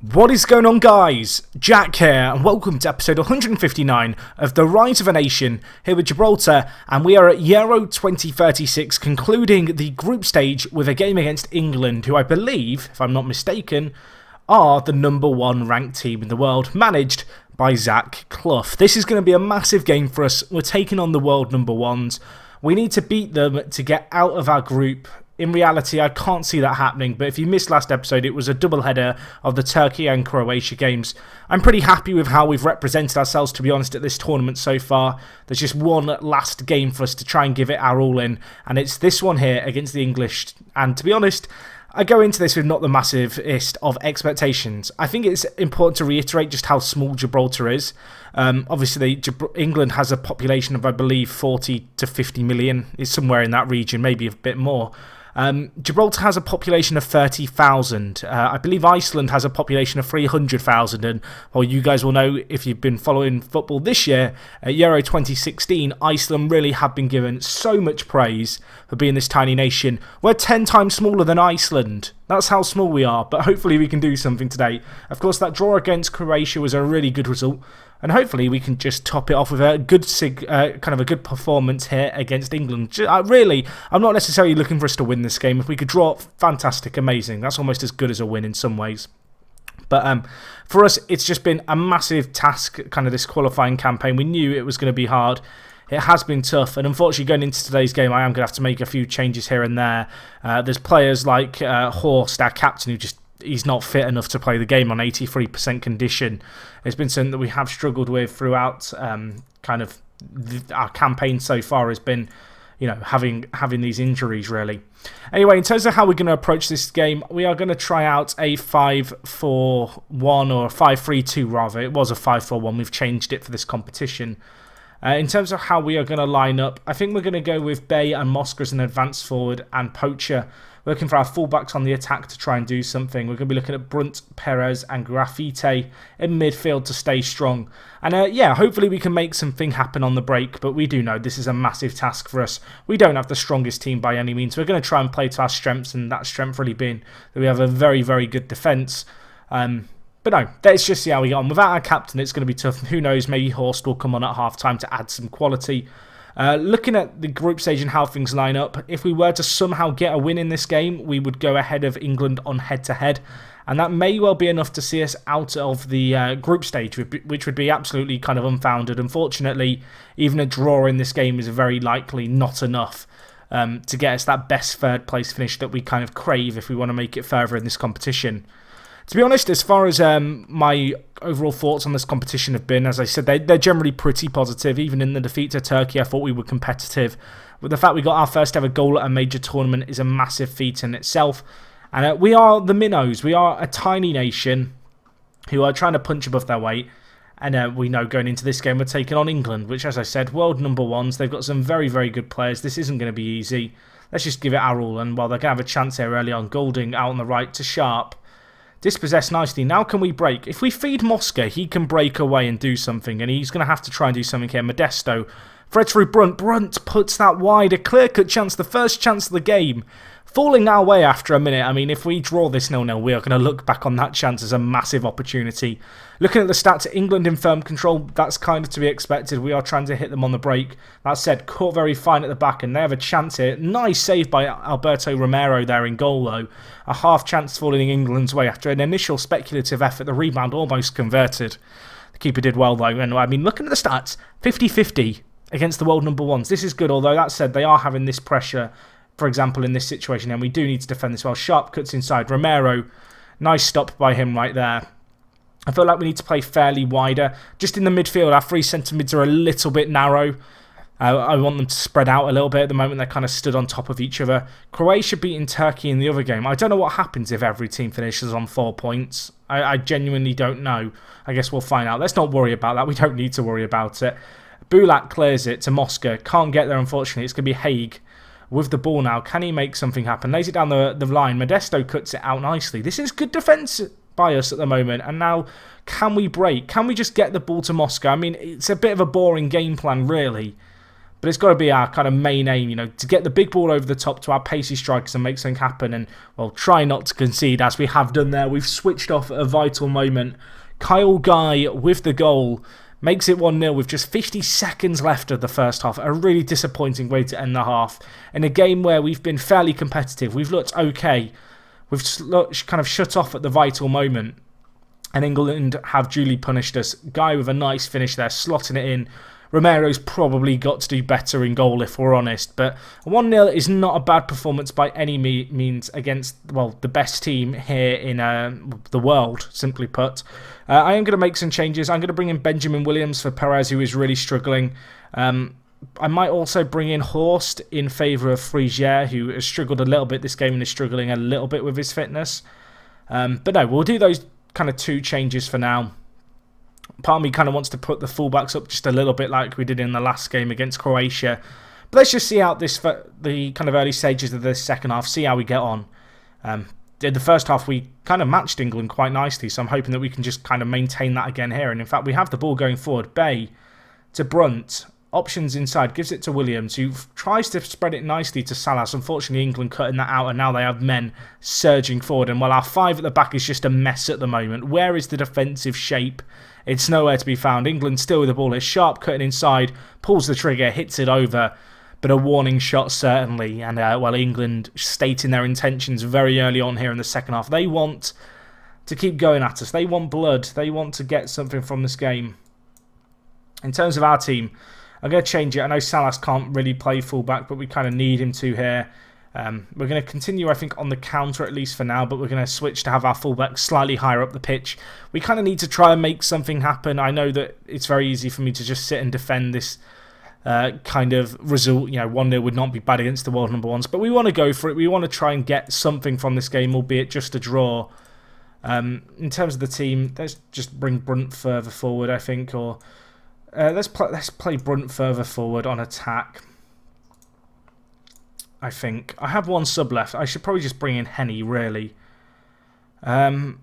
What is going on, guys? Jack here, and welcome to episode 159 of The Rise of a Nation here with Gibraltar, and we are at Euro 2036, concluding the group stage with a game against England, who I believe, if I'm not mistaken, are the #1 ranked team in the world, managed by Zach Clough. This is going to be a massive game for us. We're taking on the world #1s. We need to beat them to get out of our group. In reality, I can't see that happening, but if you missed last episode, it was a double header of the Turkey and Croatia games. I'm pretty happy with how we've represented ourselves, to be honest, at this tournament so far. There's just one last game for us to try and give it our all in, and it's this one here against the English. And to be honest, I go into this with not the massivest of expectations. I think it's important to reiterate just how small Gibraltar is. Obviously, England has a population of, I believe, 40 to 50 million. It's somewhere in that region, maybe a bit more. Gibraltar has a population of 30,000. I believe Iceland has a population of 300,000. And well, you guys will know if you've been following football this year, at Euro 2016, Iceland really have been given so much praise for being this tiny nation. We're 10 times smaller than Iceland. That's how small we are, but hopefully we can do something today. Of course, that draw against Croatia was a really good result. And hopefully we can just top it off with a good kind of a good performance here against England. I'm not necessarily looking for us to win this game. If we could draw, fantastic, amazing. That's almost as good as a win in some ways. But for us, it's just been a massive task, kind of this qualifying campaign. We knew it was going to be hard. It has been tough, and unfortunately going into today's game, I am going to have to make a few changes here and there. There's players like Horst, our captain, who he's not fit enough to play the game on 83% condition. It's been something that we have struggled with throughout our campaign so far, has been, having these injuries, really. Anyway, in terms of how we're going to approach this game, we are going to try out a 5-4-1 or a 5-3-2 rather. It was a 5-4-1. We've changed it for this competition. In terms of how we are going to line up, I think we're going to go with Bay and Mosca as an advance forward and Poacher. We're looking for our fullbacks on the attack to try and do something. We're going to be looking at Brunt, Perez and Graffite in midfield to stay strong. And hopefully we can make something happen on the break, but we do know this is a massive task for us. We don't have the strongest team by any means. We're going to try and play to our strengths, and that strength really being that we have a very, very good defence. But no, let's just see how we get on. Without our captain, it's going to be tough. Who knows, maybe Horst will come on at half-time to add some quality. Looking at the group stage and how things line up, if we were to somehow get a win in this game, we would go ahead of England on head-to-head. And that may well be enough to see us out of the group stage, which would be absolutely kind of unfounded. Unfortunately, even a draw in this game is very likely not enough to get us that best third-place finish that we kind of crave if we want to make it further in this competition. To be honest, as far as my overall thoughts on this competition have been, as I said, they're generally pretty positive. Even in the defeat to Turkey, I thought we were competitive. But the fact we got our first ever goal at a major tournament is a massive feat in itself. And we are the minnows. We are a tiny nation who are trying to punch above their weight. And we know going into this game we're taking on England, which, as I said, world #1s. They've got some very, very good players. This isn't going to be easy. Let's just give it our all. And while they're going to have a chance here early on, Golding out on the right to Sharp. Dispossessed nicely. Now can we break? If we feed Mosca, he can break away and do something. And he's going to have to try and do something here. Modesto. Thread through Brunt. Brunt puts that wide. A clear-cut chance. The first chance of the game. Falling our way after a minute. I mean, if we draw this 0-0, we are going to look back on that chance as a massive opportunity. Looking at the stats, England in firm control, that's kind of to be expected. We are trying to hit them on the break. That said, caught very fine at the back, and they have a chance here. Nice save by Alberto Romero there in goal, though. A half chance falling England's way after an initial speculative effort. The rebound almost converted. The keeper did well, though. And I mean, looking at the stats, 50-50 against the world #1s. This is good, although that said, they are having this pressure. For example, in this situation, and we do need to defend this well. Sharp cuts inside. Romero, nice stop by him right there. I feel like we need to play fairly wider. Just in the midfield, our 3 centre-mids are a little bit narrow. I want them to spread out a little bit. At the moment, they're kind of stood on top of each other. Croatia beating Turkey in the other game. I don't know what happens if every team finishes on 4 points. I genuinely don't know. I guess we'll find out. Let's not worry about that. We don't need to worry about it. Bulak clears it to Mosca. Can't get there, unfortunately. It's going to be Haig with the ball now. Can he make something happen? Lays it down the line. Modesto cuts it out nicely. This is good defence by us at the moment. And now, can we break? Can we just get the ball to Mosca? I mean, it's a bit of a boring game plan, really. But it's got to be our kind of main aim, to get the big ball over the top to our pacey strikers and make something happen. And, well, try not to concede as we have done there. We've switched off at a vital moment. Kyle Guy with the goal makes it 1-0 with just 50 seconds left of the first half. A really disappointing way to end the half. In a game where we've been fairly competitive. We've looked okay. We've kind of shut off at the vital moment. And England have duly punished us. Guy with a nice finish there, slotting it in. Romero's probably got to do better in goal if we're honest. But 1-0 is not a bad performance by any means against, well, the best team here in the world, simply put. I am going to make some changes. I'm going to bring in Benjamin Williams for Perez, who is really struggling. I might also bring in Horst in favour of Frigier, who has struggled a little bit this game and is struggling a little bit with his fitness. But no, we'll do those kind of 2 changes for now. Part of me kind of wants to put the fullbacks up just a little bit like we did in the last game against Croatia. But let's just see out the kind of early stages of the second half, see how we get on. In the first half, we kind of matched England quite nicely, so I'm hoping that we can just kind of maintain that again here. And in fact, we have the ball going forward. Bay to Brunt. Options inside, gives it to Williams, who tries to spread it nicely to Salas. Unfortunately, England cutting that out, and now they have men surging forward. And while our 5 at the back is just a mess at the moment, where is the defensive shape? It's nowhere to be found. England still with the ball. It's Sharp cutting inside, pulls the trigger, hits it over. But a warning shot certainly. And, well, England stating their intentions very early on here in the second half. They want to keep going at us. They want blood. They want to get something from this game. In terms of our team, I'm going to change it. I know Salas can't really play fullback, but we kind of need him to here. We're going to continue, I think, on the counter at least for now, but we're going to switch to have our fullback slightly higher up the pitch. We kind of need to try and make something happen. I know that it's very easy for me to just sit and defend this kind of result. 1-0 would not be bad against the world number ones, but we want to go for it. We want to try and get something from this game, albeit just a draw. In terms of the team, let's just bring Brunt further forward, I think, or let's play Brunt further forward on attack. I think I have 1 sub left. I should probably just bring in Henny, really. I'll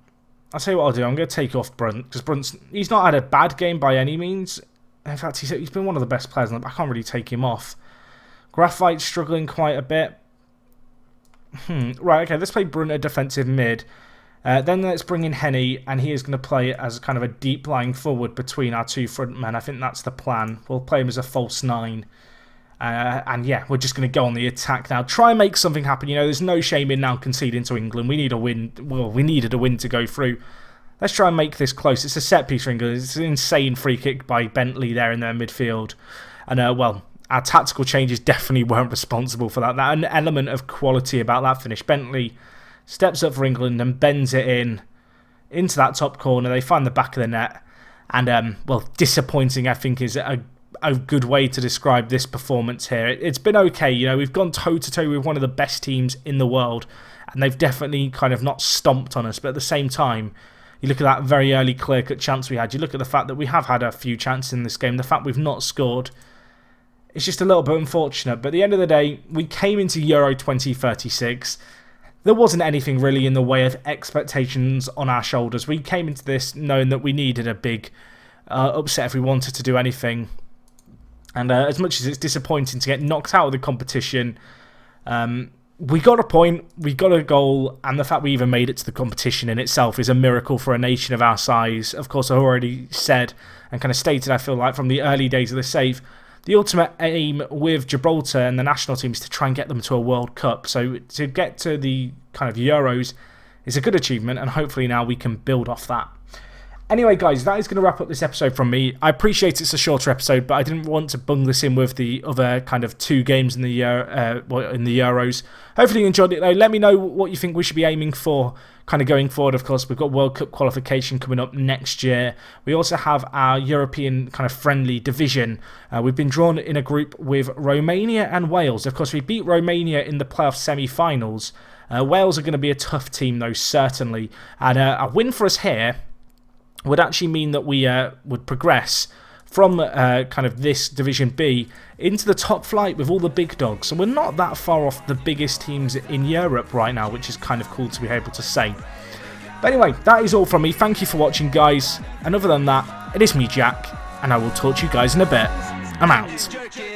tell you what I'll do. I'm going to take off Brunt because he's not had a bad game by any means. In fact, he's been one of the best players. I can't really take him off. Graphite's struggling quite a bit. Right, okay, let's play Brunt at defensive mid. Then let's bring in Henny, and he is going to play as kind of a deep lying forward between our 2 front men. I think that's the plan. We'll play him as a false 9. And yeah, we're just going to go on the attack now. Try and make something happen. There's no shame in now conceding to England. We need a win. Well, we needed a win to go through. Let's try and make this close. It's a set piece for England. It's an insane free kick by Bentley there in their midfield. And, well, our tactical changes definitely weren't responsible for that. That an element of quality about that finish. Bentley steps up for England and bends it into that top corner. They find the back of the net. And, well, disappointing, I think, is a good way to describe this performance here. It's been okay. We've gone toe-to-toe with one of the best teams in the world, and they've definitely kind of not stomped on us. But at the same time, you look at that very early clear-cut chance we had. You look at the fact that we have had a few chances in this game. The fact we've not scored, it's just a little bit unfortunate. But at the end of the day, we came into Euro 2036. There wasn't anything really in the way of expectations on our shoulders. We came into this knowing that we needed a big upset if we wanted to do anything. And as much as it's disappointing to get knocked out of the competition, we got a point, we got a goal, and the fact we even made it to the competition in itself is a miracle for a nation of our size. Of course, I've already said and kind of stated, I feel like, from the early days of the save, the ultimate aim with Gibraltar and the national team is to try and get them to a World Cup. So to get to the kind of Euros is a good achievement, and hopefully now we can build off that. Anyway, guys, that is going to wrap up this episode from me. I appreciate it's a shorter episode, but I didn't want to bung this in with the other kind of 2 games in the Euros. Hopefully you enjoyed it, though. Let me know what you think we should be aiming for kind of going forward. Of course, we've got World Cup qualification coming up next year. We also have our European kind of friendly division. We've been drawn in a group with Romania and Wales. Of course, we beat Romania in the playoff semi-finals. Wales are going to be a tough team, though, certainly. And a win for us here would actually mean that we would progress from kind of this Division B into the top flight with all the big dogs. So we're not that far off the biggest teams in Europe right now, which is kind of cool to be able to say. But anyway, that is all from me. Thank you for watching, guys. And other than that, it is me, Jack, and I will talk to you guys in a bit. I'm out.